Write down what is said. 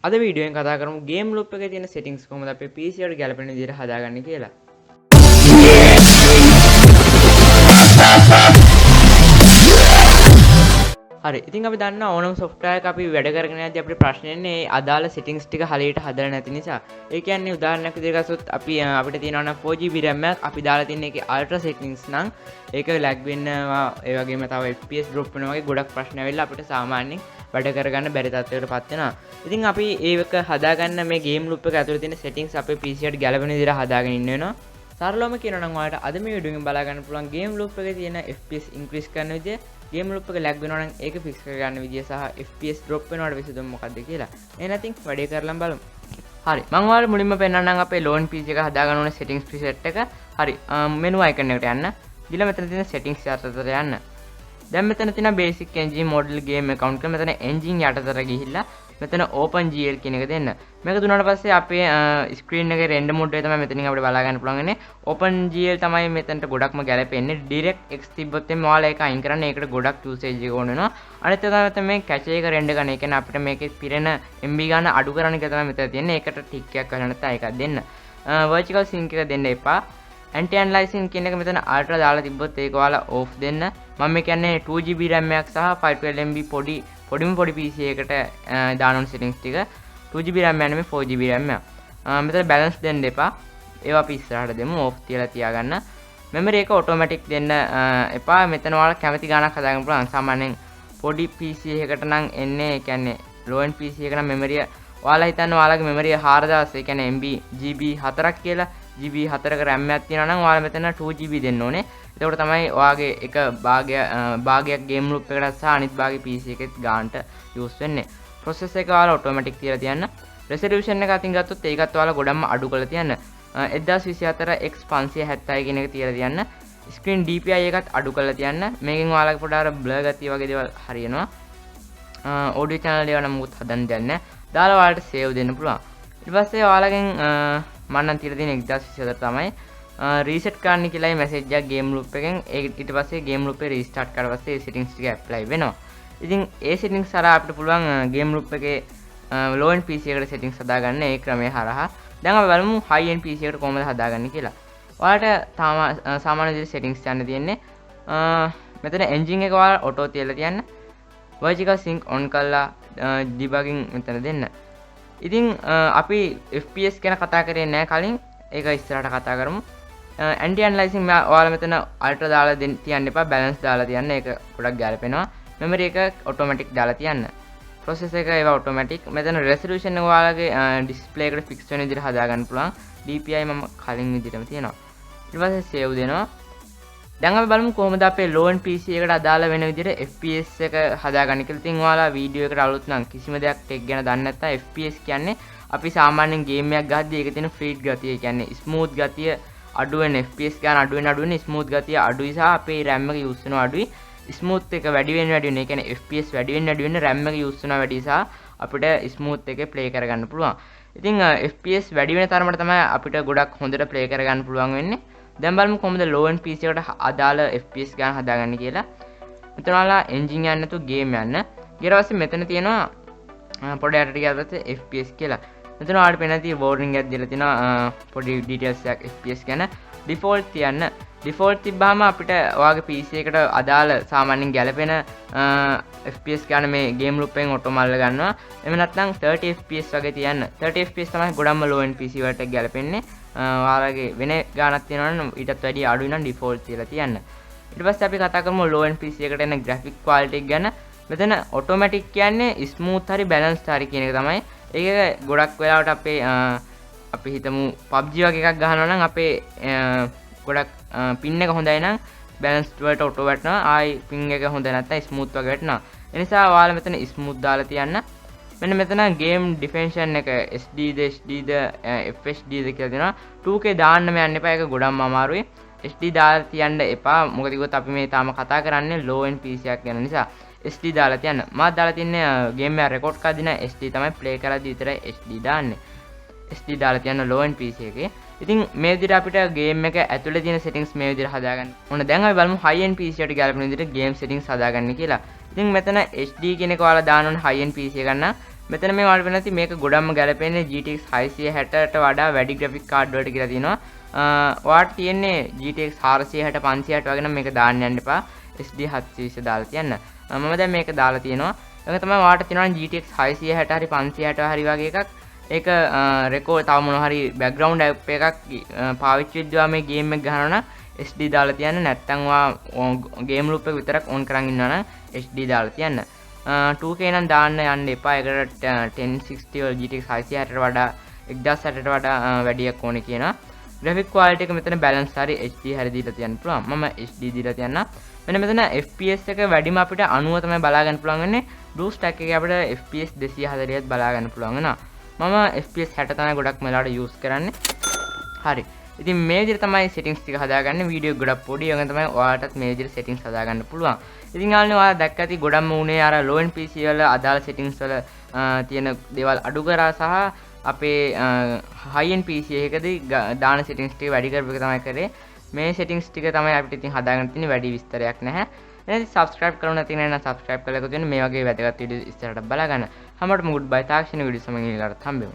අද වීඩියෝ එකෙන් කතා කරමු Gameloop එකේ තියෙන settings කොහොමද අපේ PC එකට ගැලපෙන විදිහට හදාගන්නේ කියලා. හරි. ඉතින් අපි දන්නවා ඕනම software එකක් අපි වැඩ කරගෙන යද්දී අපිට ප්‍රශ්නේ එන්නේ අදාළ settings ටික හරියට හදලා නැති නිසා. ඒ කියන්නේ උදාහරණයක් විදිහට ගත්තොත් අපිට තියෙනවා නම් 4GB RAM එකක් අපි දාලා තියෙන එකේ ultra settings නම් ඒක lag වෙනවා ඒ වගේම තව FPS drop වෙනවා වගේ ගොඩක් ප්‍රශ්න ඇවිල්ලා අපිට සාමාන්‍යයෙන් වැඩ කරගන්න බැරි තත්ත්වයකට පත් වෙනවා. ඉතින් අපි ඒක හදාගන්න මේ Gameloop එක ඇතුලේ තියෙන settings අපේ PC එකට ගැලපෙන විදිහට හදාගෙන ඉන්න වෙනවා. සරලවම කියනවා නම් ඔයාලට අද මේ වීඩියෝ එකෙන් බලා ගන්න පුළුවන් Gameloop එකේ තියෙන FPS increase කරන විදිය, Gameloop එක lag වෙනවා නම් ඒක fix කරගන්න විදිය සහ FPS drop වෙනවට විසඳුම මොකක්ද කියලා. එහෙනම් ඉතින් වැඩේ කරලා බලමු. හරි. මම ඔයාලට මුලින්ම පෙන්නන්නම් අපේ loan PC එක හදාගන්න ඕනේ settings preset එක. හරි. menu icon එකට යන්න. ඊළඟ මෙතන තියෙන settings යටතට යන්න. දැන් මෙතන තියෙන basic engine model game account එක මෙතන engine යටතට ගිහිල්ලා මෙතන open gl කියන එක දෙන්න. මේක දුන්නාට පස්සේ අපේ screen එකේ render mode එක තමයි මෙතනින් අපිට බලා ගන්න පුළුවන් වෙන්නේ. open gl තමයි මෙතනට ගොඩක්ම ගැලපෙන්නේ. direct x තිබ්බොත් එimhe ඔයාලා ඒක අයින් කරන්න. ඒකට ගොඩක් usage එක ඕන වෙනවා. අනිත් එක තමයි මෙතන මේ cache එක render කරන. ඒ කියන්නේ අපිට මේකේ පිරෙන MB ගන්න අඩු කරන එක තමයි මෙතන තියෙන්නේ. ඒකට tick එකක් කරලා නැත්නම් ඒකක් දෙන්න. vertical sync එක දෙන්න එපා. anti aliasing කියන එක මෙතන ultra දාලා තිබ්බොත් ඒක ඔයාලා off දෙන්න. මම මේ කියන්නේ 2GB RAM එකක් සහ 512MB පොඩිම පොඩි PC එකට දාන ඕන settings ටික 2GB RAM එක නෙමෙයි 4GB RAM එක. මෙතන balance දෙන්න එපා. ඒවා අපි ඉස්සරහට දෙමු off තියලා තියාගන්න. memory එක automatic දෙන්න එපා. මෙතන ඔයාලා කැමති ගාණක් හදාගන්න පුළුවන්. සාමාන්‍යයෙන් පොඩි PC එකකට නම් එන්නේ ඒ කියන්නේ low end PC එක නම් memory ඔයාලා හිතන්න ඔයාලගේ memory 4000 ඒ කියන්නේ MB GB 4ක් කියලා GB 4ක RAM එකක් තියෙනවා නම් ඔයාලා මෙතන 2GB දෙන්න ඕනේ. එතකොට තමයි ඔයාගේ එක භාගයක් Gameloop එකකට සහ අනිත් භාගය PC එකෙත් ගන්නට යූස් වෙන්නේ. process එක ඔයාලා automatic තියලා තියන්න. resolution එක අතින් ගත්තොත් ඒකත් ඔයාලා ගොඩක්ම අඩු කරලා තියන්න. 1024x570 කියන එක තියලා තියන්න. screen DPI එකත් අඩු කරලා තියන්න. මේකෙන් ඔයාලගේ පොඩ අර blur ගතිය වගේ දේවල් හරියනවා. audio channel ඒවා නම් මුකුත් හදන්න දෙයක් නැහැ. දාලා ඔයාලට save දෙන්න පුළුවන්. ඊට පස්සේ ඔයාලගෙන් මම නම් තියලා තියෙන 1024 තමයි reset කරන්න කියලායි message එකක් Gameloop එකෙන්. ඊට පස්සේ Gameloop එක restart කරලා පස්සේ settings ටික apply වෙනවා. ඉතින් ඒ settings හරහා අපිට පුළුවන් Gameloop එකේ low end PC එකට settings හදාගන්න ඒ ක්‍රමය හරහා. දැන් අපි බලමු high end PC එකට කොහොමද හදාගන්නේ කියලා. ඔයාලට සාමාන්‍ය විදිහට settings යන්න තියෙන්නේ. මෙතන engine එක ඔයාලා auto තියලා තියන්න. vertical sync on කරලා debugging මෙතන දෙන්න. ඉතින් අපි FPS ගැන කතා කරේ නැහැ කලින්. ඒක ඉස්සරහට කතා කරමු. anti aliasing ඔයාලා මෙතන ultra දාලා තියන්න එපා. balance දාලා තියන්න. ඒක ගොඩක් ගැලපෙනවා. memory එක automatic දාලා තියන්න. process එක ඒවා automatic. මෙතන resolution එක ඔයාලගේ display එකට fix වෙන විදිහට හදාගන්න පුළුවන්. DPI මම කලින් විදිහටම තියෙනවා. ඊට පස්සේ save දෙනවා. දැන් අපි බලමු කොහොමද අපේ low end PC එකට අදාළ වෙන විදිහට FPS එක හදාගන්න කියලා. ඉතින් ඔයාලා වීඩියෝ එකට අලුත් නම් කිසිම දෙයක් tech ගැන දන්නේ නැත්නම් FPS කියන්නේ අපි සාමාන්‍යයෙන් ගේම් එකක් ගහද්දී ඒකේ තියෙන ෆ්ලීට් ගතිය, ඒ කියන්නේ ස්මූත් ගතිය අඩු වෙන FPS ගන්න අඩු වෙන ස්මූත් ගතිය අඩුයි සහ අපේ RAM එක යූස් වෙනවා අඩුයි. ස්මූත් එක වැඩි වෙන ඒ කියන්නේ FPS වැඩි වෙන RAM එක යූස් වෙනවා වැඩි සහ අපිට ස්මූත් එකේ ප්ලේ කරගන්න පුළුවන්. ඉතින් FPS වැඩි වෙන තරමට තමයි අපිට ගොඩක් හොඳට ප්ලේ කරගන්න පුළුවන් වෙන්නේ. දැන් බලමු කොහොමද low end PC එකට අදාළ FPS ගන්න හදාගන්නේ කියලා. මෙතන ඔයාලා engine යන්න නැතුව game යන්න. ඊට පස්සේ මෙතන තියෙනවා පොඩි යටට ගියාට පස්සේ FPS කියලා. මෙතන ඔයාලට පේන තියෙන warning එකක් දීලා තිනවා පොඩි details එකක් FPS ගැන. default තියන්න. default තිබ්බාම අපිට ඔයාගේ PC එකට අදාළ සාමාන්‍යයෙන් ගැලපෙන FPS ගන්න මේ Gameloop එකෙන් auto මල්ල ගන්නවා. එහෙම නැත්නම් 30 FPS වගේ තියන්න. 30 FPS තමයි ගොඩක්ම low end PC වලට ගැලපෙන්නේ. ඔයාලගේ වෙන ගානක් තියෙනවා නම් ඊටත් වැඩිය අඩුයි නම් default තියලා තියන්න. ඊට පස්සේ අපි කතා කරමු low end PC එකට එන graphic quality එක ගැන. මෙතන automatic කියන්නේ smooth හරි balanced හරි කියන එක තමයි. ඒක ගොඩක් වෙලාවට අපි හිතමු PUBG වගේ එකක් ගහනවා නම් අපේ ගොඩක් pin එක හොඳයි නම් balanced වලට auto වැටෙනවා. ආයි pin එක හොඳ නැත්නම් smooth වගේ වැටෙනවා. ඒ නිසා ඔයාලා මෙතන smooth දාලා තියන්න. මෙන්න මෙතන game definition එක SDද FHDද කියලා දෙනවා. 2K දාන්න යන්න එපා. ඒක ගොඩක්ම අමාරුයි. SD දාලා තියන්න එපා. මොකද කිව්වොත් අපි මේ තාම කතා කරන්නේ low end PC එකක් ගැන නිසා. SD දාලා තියන්න. මම දාලා තියන්නේ game එක record කරලා දින SD තමයි play කරද්දි විතරයි SD දාන්නේ. SD දාලා තියන්න low end PC එකේ. ඉතින් මේ විදිහට අපිට game එක ඇතුලේ තියෙන settings මේ විදිහට හදාගන්න. ඕන දැන් අපි බලමු high end PC එකට ගැලපෙන විදිහට game settings හදාගන්න කියලා. ඉතින් මෙතන HD කියන එක ඔයාලා දාන්න ඕන high end PC එක ගන්න. මෙතන මේ ඔයාලට වෙන නැති මේක ගොඩක්ම ගැලපෙන්නේ GTX 660ට වඩා වැඩි ග්‍රැෆික් කාඩ් වලට කියලා තියෙනවා. ඔයාලට තියෙන්නේ GTX 460 560 වගේ නම් මේක දාන්න යන්න එපා. SD 720 දාලා තියන්න. මම දැන් මේක දාලා තියෙනවා. ඒක තමයි ඔයාලට තියෙනවා GTX 660 හරි 560 හරි වගේ එකක්. ඒක රෙකෝඩ් තව මොන හරි බෑග්ග්‍රවුන්ඩ් ඇප් එකක් පාවිච්චි වෙද්දී මේ ගේම් එක ගහනවා නම් SD දාලා තියන්න. නැත්නම් ඔයා ගේම් ලූප් එක විතරක් ඔන් කරන් ඉන්නවා නම් HD දාලා තියන්න. 2K නම් දාන්න යන්න එපා. ඒකට 1060 වල GTX 660ට වඩා 1060ට වඩා වැඩියක් ඕනේ කියනවා. graphic quality එක මෙතන balance හරි HD හරි දීලා තියන්න පුළුවන්. මම HD දීලා තියන්න. මෙන්න මෙතන FPS එක වැඩිම අපිට 90 තමයි බලා ගන්න පුළුවන් වෙන්නේ. blue stack එකේ අපිට FPS 240ත් බලා ගන්න පුළුවන් වෙනවා. මම FPS 60 තමයි ගොඩක් වෙලාවට use කරන්නේ. හරි. ඉතින් මේ විදිහට තමයි settings ටික හදාගන්නේ. වීඩියෝ ගොඩක් පොඩි. ඒ වගේ තමයි ඔයාලටත් මේ විදිහට settings හදාගන්න පුළුවන්. ඉතින් යාළුවනේ ඔයාලා දැක්ක ඇති ගොඩක්ම උනේ අර low end PC වල අදාළ settings වල තියෙන දේවල් අඩු කරා සහ අපේ high end PC එකකදී දාන settings ටික වැඩි කරපු එක තමයි කරේ. මේ settings ටික තමයි අපිට ඉතින් හදාගන්න තියෙන්නේ. වැඩි විස්තරයක් නැහැ. එහෙනම් subscribe කරලා නැති නම් subscribe කරලා එකතු වෙන්න මේ වගේ වැදගත් වීඩියෝ ඉස්සරහට බලා ගන්න. හැමෝටම good bye. තාක්ෂණික වීඩියෝ සමගින් ඊළඟට හම්බෙමු.